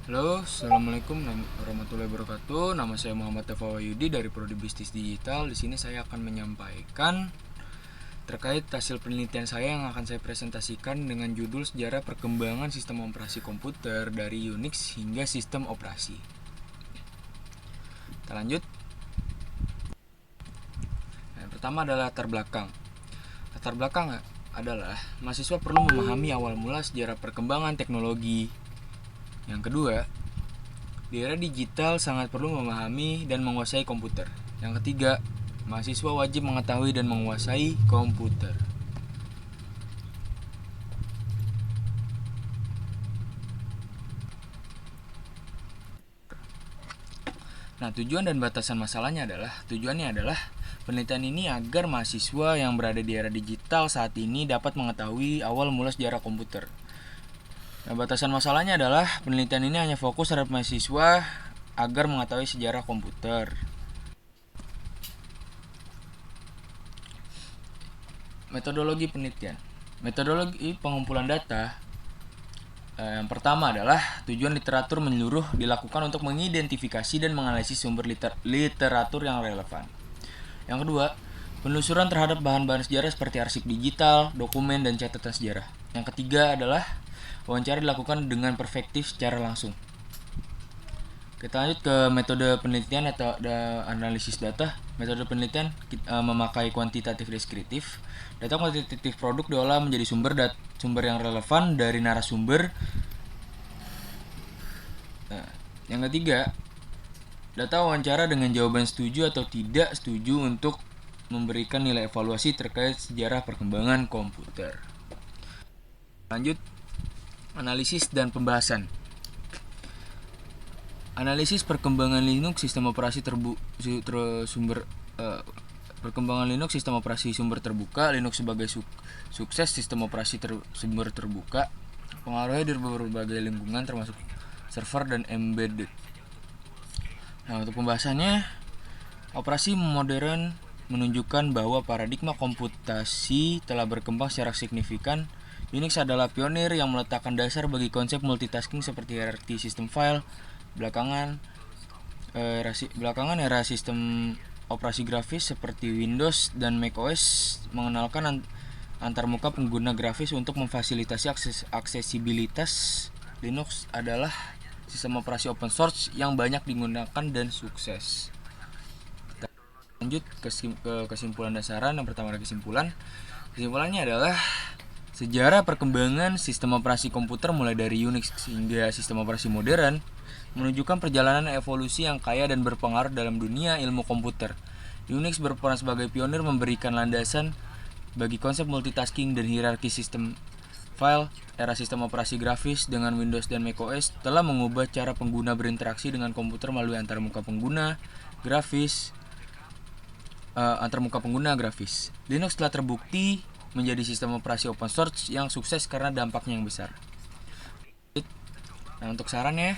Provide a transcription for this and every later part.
Halo, assalamualaikum warahmatullahi wabarakatuh. Nama saya Muhammad Tafa Wahyudi dari Prodi Bisnis Digital. Di sini saya akan menyampaikan terkait hasil penelitian saya yang akan saya presentasikan dengan judul Sejarah Perkembangan Sistem Operasi Komputer dari Unix hingga Sistem Operasi. Kita lanjut. Yang pertama adalah latar belakang. Latar belakang adalah mahasiswa perlu memahami awal mula sejarah perkembangan teknologi. Yang kedua, di era digital sangat perlu memahami dan menguasai komputer. Yang ketiga, mahasiswa wajib mengetahui dan menguasai komputer. Nah, tujuan dan batasan masalahnya tujuannya adalah penelitian ini agar mahasiswa yang berada di era digital saat ini dapat mengetahui awal mula sejarah komputer. Nah, batasan masalahnya adalah penelitian ini hanya fokus terhadap mahasiswa agar mengetahui sejarah komputer. Metodologi penelitian. Metodologi pengumpulan data yang pertama adalah tujuan literatur menyeluruh dilakukan untuk mengidentifikasi dan menganalisis sumber literatur yang relevan. Yang kedua, penelusuran terhadap bahan-bahan sejarah seperti arsip digital, dokumen, dan catatan sejarah. Yang ketiga adalah wawancara dilakukan dengan perspektif secara langsung. Kita lanjut ke metode penelitian atau analisis data. Metode penelitian memakai kuantitatif deskriptif. Data kuantitatif produk diolah menjadi sumber yang relevan dari narasumber. Nah, yang ketiga, data wawancara dengan jawaban setuju atau tidak setuju untuk memberikan nilai evaluasi terkait sejarah perkembangan komputer. Lanjut, analisis dan pembahasan. Analisis perkembangan Linux sistem operasi perkembangan Linux sistem operasi sumber terbuka. Linux sebagai sukses sistem operasi sumber terbuka, pengaruhnya dari berbagai lingkungan termasuk server dan embedded. Nah, untuk pembahasannya, operasi modern menunjukkan bahwa paradigma komputasi telah berkembang secara signifikan. Unix adalah pionir yang meletakkan dasar bagi konsep multitasking seperti hierarki sistem file. Belakangan era sistem operasi grafis seperti Windows dan macOS mengenalkan antarmuka pengguna grafis untuk memfasilitasi aksesibilitas. Linux adalah sistem operasi open source yang banyak digunakan dan sukses. Kita lanjut ke kesimpulan dasaran. Yang pertama ada kesimpulannya adalah sejarah perkembangan sistem operasi komputer mulai dari Unix hingga sistem operasi modern menunjukkan perjalanan evolusi yang kaya dan berpengaruh dalam dunia ilmu komputer. Unix berperan sebagai pionir memberikan landasan bagi konsep multitasking dan hierarki sistem file. Era sistem operasi grafis dengan Windows dan macOS telah mengubah cara pengguna berinteraksi dengan komputer melalui antarmuka pengguna grafis. Linux telah terbukti menjadi sistem operasi open source yang sukses karena dampaknya yang besar. Nah, untuk sarannya,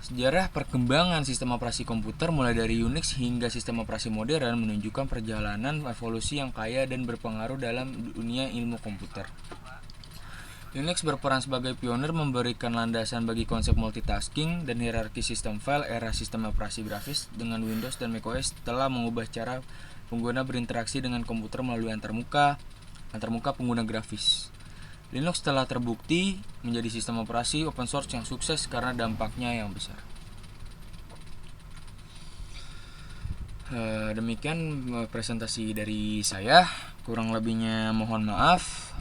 sejarah perkembangan sistem operasi komputer mulai dari Unix hingga sistem operasi modern menunjukkan perjalanan evolusi yang kaya dan berpengaruh dalam dunia ilmu komputer. Unix berperan sebagai pionir memberikan landasan bagi konsep multitasking dan hierarki sistem file. Era sistem operasi grafis dengan Windows dan macOS telah mengubah cara pengguna berinteraksi dengan komputer melalui antarmuka pengguna grafis. Linux telah terbukti menjadi sistem operasi open source yang sukses karena dampaknya yang besar. Demikian presentasi dari saya. Kurang lebihnya mohon maaf.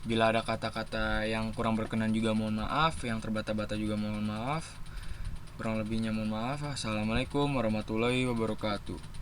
Bila ada kata-kata yang kurang berkenan juga mohon maaf. Yang terbata-bata juga mohon maaf. Kurang lebihnya mohon maaf. Assalamualaikum warahmatullahi wabarakatuh.